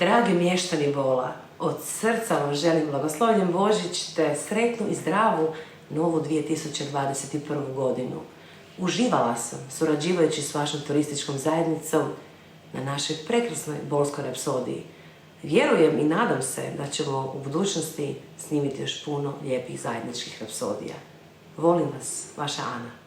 Dragi mještani Bola, od srca vam želim blagoslovljen Božić te sretnu i zdravu novu 2021. godinu. Uživala sam surađivajući s vašom turističkom zajednicom na našoj prekrasnoj bolskoj rapsodiji. Vjerujem i nadam se da ćemo u budućnosti snimiti još puno lijepih zajedničkih rapsodija. Volim vas, vaša Ana.